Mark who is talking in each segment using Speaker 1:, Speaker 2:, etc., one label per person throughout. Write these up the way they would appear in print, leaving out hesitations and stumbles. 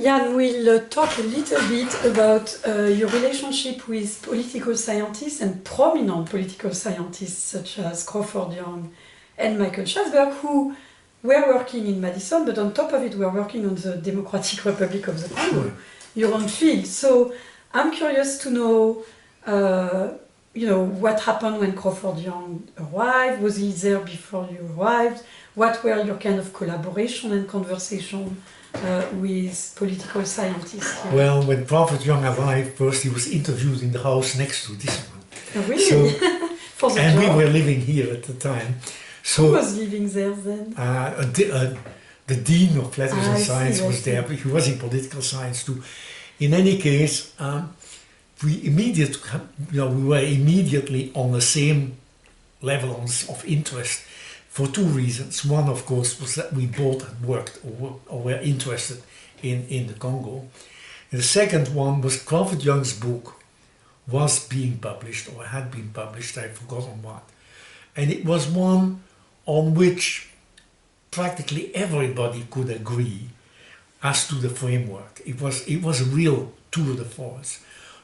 Speaker 1: Jan will talk a little bit about your relationship with political scientists and prominent political scientists such as Crawford Young and Michael Schatzberg, who were working in Madison, but on top of it were working on the Democratic Republic of the Congo, your own field. So I'm curious to know, what happened when Crawford Young arrived. Was he there before you arrived? What were your kind of collaboration and conversation with political scientists here?
Speaker 2: Well, when Crawford Young arrived, first he was interviewed in the house next to this one.
Speaker 1: Oh, really?
Speaker 2: So,
Speaker 1: For the
Speaker 2: and
Speaker 1: job?
Speaker 2: we were living here at the time. So,
Speaker 1: Who was living there then?
Speaker 2: the Dean of Letters and
Speaker 1: I
Speaker 2: Science
Speaker 1: see,
Speaker 2: was there, but he was in political science too. In any case, we were immediately on the same level of interest for two reasons. One, of course, was that we both had worked or were interested in the Congo. And the second one was Crawford Young's book was being published, or had been published, I've forgotten what. And it was one on which practically everybody could agree as to the framework. It was a real tour de force,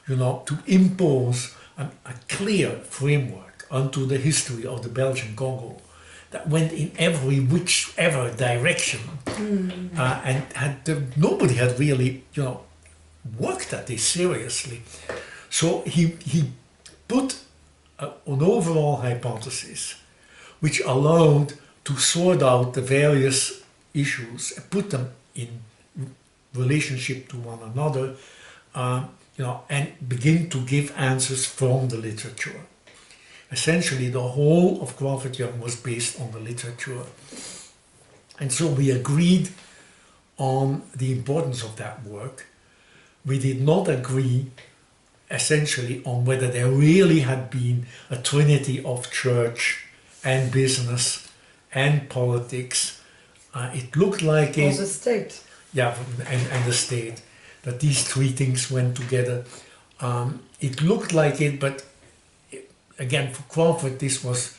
Speaker 2: to impose a clear framework onto the history of the Belgian Congo that went in whichever direction, and nobody had really, worked at this seriously. So he put an overall hypothesis which allowed to sort out the various issues and put them in relationship to one another, and begin to give answers from the literature. Essentially, the whole of Crawford Young was based on the literature. And so we agreed on the importance of that work. We did not agree essentially on whether there really had been a trinity of church and business and politics. It looked like
Speaker 1: Or the state.
Speaker 2: Yeah, and the state, that these three things went together. It looked like it, but again, for Crawford, this was,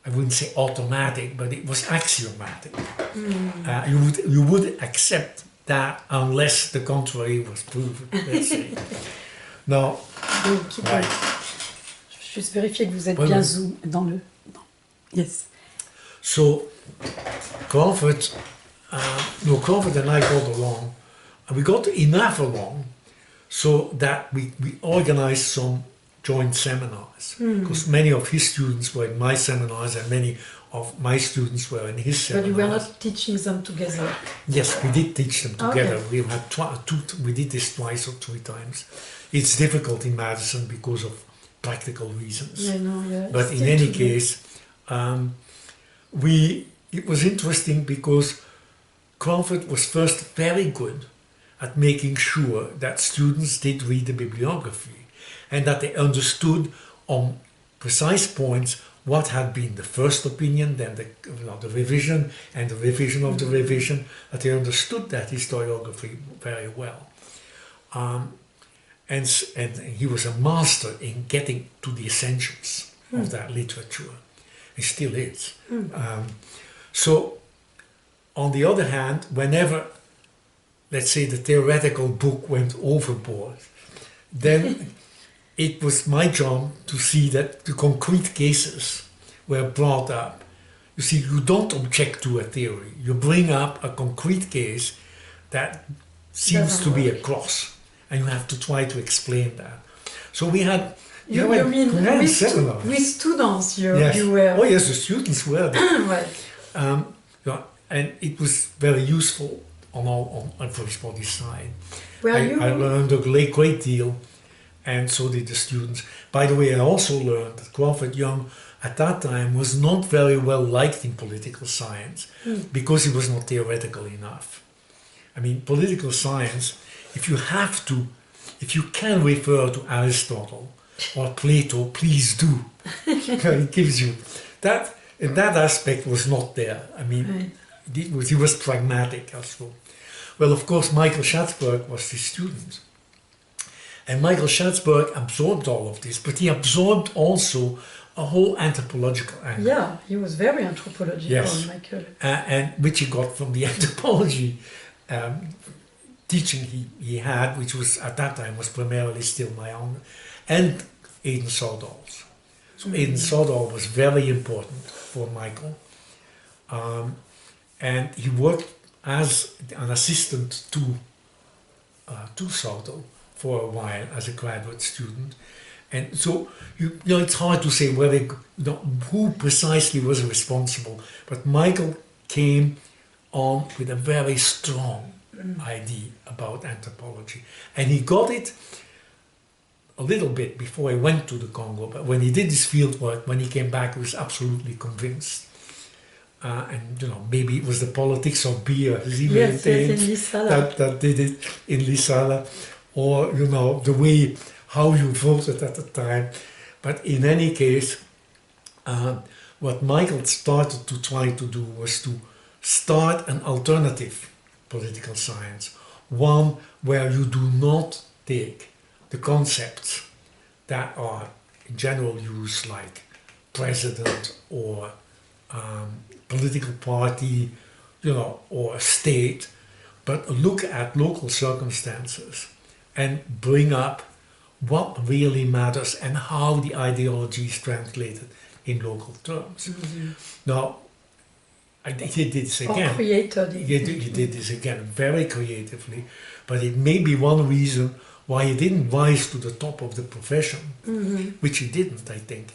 Speaker 2: I wouldn't say automatic, but it was axiomatic. You would accept that unless the contrary was proven, let's say. Now,
Speaker 1: Right. Juste vérifier que vous êtes bien zoom dans le... Non. Yes.
Speaker 2: So, Crawford and I got along, and we got enough along so that we organized some joint seminars, because many of his students were in my seminars and many of my students were in his seminars.
Speaker 1: But you were not teaching them together?
Speaker 2: Yes, we did teach them together.
Speaker 1: Okay.
Speaker 2: We had we did this twice or three times. It's difficult in Madison because of practical reasons.
Speaker 1: I know, yeah.
Speaker 2: But in any case, it was interesting because Crawford was first very good at making sure that students did read the bibliography and that they understood on precise points what had been the first opinion, then the revision, and the revision of the revision, that they understood that historiography very well. And he was a master in getting to the essentials of that literature. He still is. So, on the other hand, whenever, let's say, the theoretical book went overboard, then it was my job to see that the concrete cases were brought up. You see, you don't object to a theory. You bring up a concrete case that seems to be a cross, and you have to try to explain that. So we had...
Speaker 1: You mean with students you were...
Speaker 2: Oh yes, the students were there.
Speaker 1: Right.
Speaker 2: And it was very useful on everybody's side.
Speaker 1: I
Speaker 2: learned a great deal, and so did the students. By the way, I also learned that Crawford Young at that time was not very well liked in political science because he was not theoretical enough. I mean, political science, if you can refer to Aristotle or Plato, please do. It gives you that. And that aspect was not there. I mean, he was pragmatic as well. Well, of course, Michael Schatzberg was his student. And Michael Schatzberg absorbed all of this, but he absorbed also a whole anthropological angle.
Speaker 1: Yeah, he was very anthropological,
Speaker 2: yes.
Speaker 1: Michael.
Speaker 2: And which he got from the anthropology teaching he had, which was at that time was primarily still my own, and Aidan Sodol's. So Aidan Sodol was very important for Michael, and he worked as an assistant to Sodol for a while as a graduate student. And so, you know, it's hard to say whether, who precisely was responsible, but Michael came on with a very strong idea about anthropology. And he got it a little bit before he went to the Congo, but when he did his field work, when he came back, he was absolutely convinced. And, you know, maybe it was the politics of beer, as he maintained, that did it in Lisala, or, you know, the way how you voted at the time. But in any case, what Michael started to try to do was to start an alternative political science, one where you do not take the concepts that are in general used, like president or political party, you know, or state, but look at local circumstances and bring up what really matters and how the ideology is translated in local terms. Now, he did this again. He did this again very creatively, but it may be one reason why he didn't rise to the top of the profession, which he didn't, I think.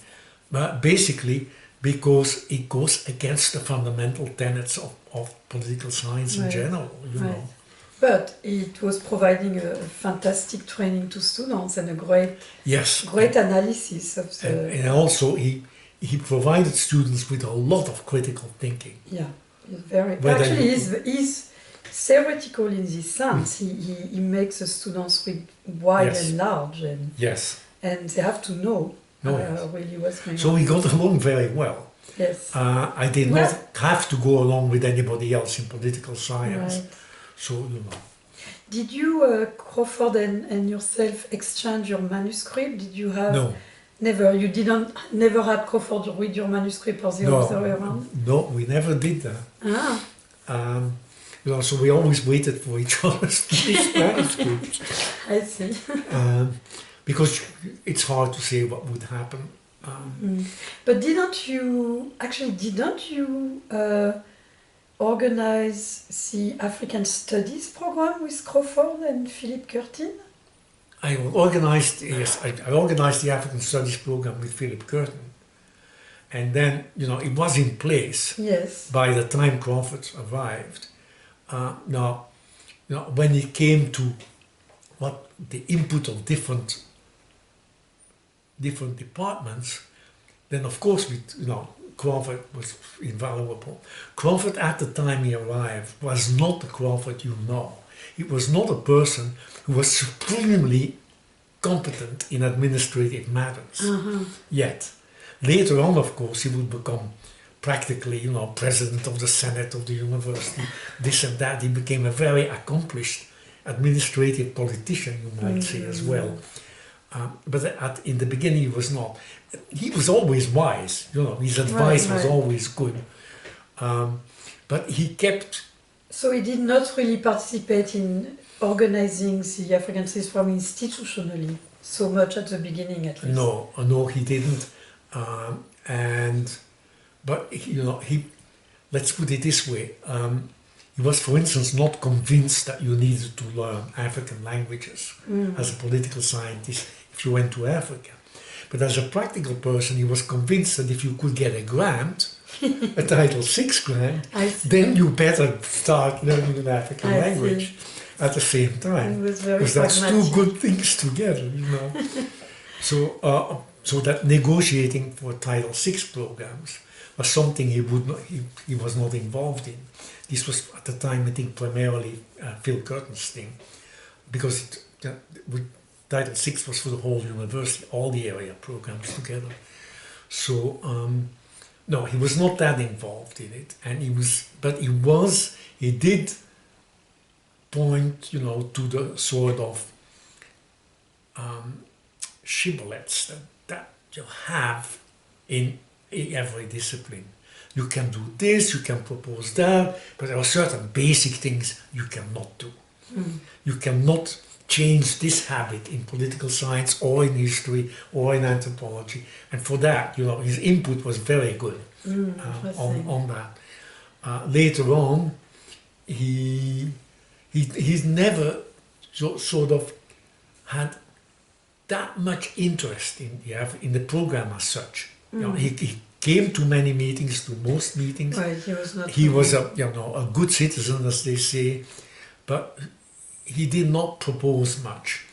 Speaker 2: But basically, because it goes against the fundamental tenets of political science in general, you know.
Speaker 1: But it was providing a fantastic training to students and a great analysis of the...
Speaker 2: And also he provided students with a lot of critical thinking.
Speaker 1: Yeah, very... Actually, he's theoretical in this sense. He makes the students read wide and large, and and they have to know really what's going on.
Speaker 2: So we got along very well.
Speaker 1: Yes.
Speaker 2: I did not have to go along with anybody else in political science. So, you know.
Speaker 1: Did you, Crawford and yourself, exchange your manuscript? Did you have...
Speaker 2: No.
Speaker 1: Never? You never had Crawford read your manuscript or the other way around?
Speaker 2: No, we never did that. You know, so we always waited for each other's finished manuscripts.
Speaker 1: I see.
Speaker 2: Because it's hard to say what would happen.
Speaker 1: But didn't you organize the African Studies program with Crawford and Philip Curtin?
Speaker 2: I organized the African Studies program with Philip Curtin, and then, you know, it was in place by the time Crawford arrived. Now, you know, when it came to what the input of different departments, then of course Crawford was invaluable. Crawford, at the time he arrived, was not the Crawford you know. He was not a person who was supremely competent in administrative matters yet. Later on, of course, he would become practically, you know, president of the Senate of the university, this and that. He became a very accomplished administrative politician, you might say, as well. But in the beginning he was not. He was always wise, you know, his advice was always good. But he kept...
Speaker 1: So he did not really participate in organizing the African Studies program institutionally, so much at the beginning at least?
Speaker 2: No, he didn't. But, you know, let's put it this way, he was, for instance, not convinced that you needed to learn African languages as a political scientist if you went to Africa. But as a practical person, he was convinced that if you could get a grant, a Title VI grant, then you better start learning an African language at the same time. Because that's two good things together, you know. So that negotiating for Title VI programs was something he was not involved in. This was at the time, I think, primarily Phil Curtin's thing, because Title VI was for the whole university, all the area programs together. So no, he was not that involved in it, and he did point, you know, to the sort of shibboleths that you have in every discipline. You can do this, you can propose that, but there are certain basic things you cannot do. You cannot change this habit in political science or in history or in anthropology. And for that, his input was very good on that. Later on, he's never sort of had that much interest in the program as such. He came to many meetings, to most meetings.
Speaker 1: Right, he was not.
Speaker 2: He was a good citizen, as they say, but he did not propose much.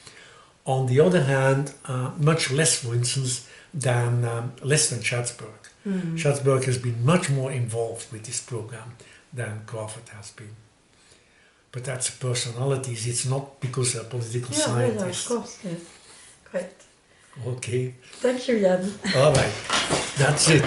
Speaker 2: On the other hand, much less, for instance, than Schatzberg. Schatzberg has been much more involved with this program than Crawford has been. But that's personalities. It's not because they're political scientists.
Speaker 1: Of course, yes. Great.
Speaker 2: Okay.
Speaker 1: Thank you, Jan.
Speaker 2: All right. That's it.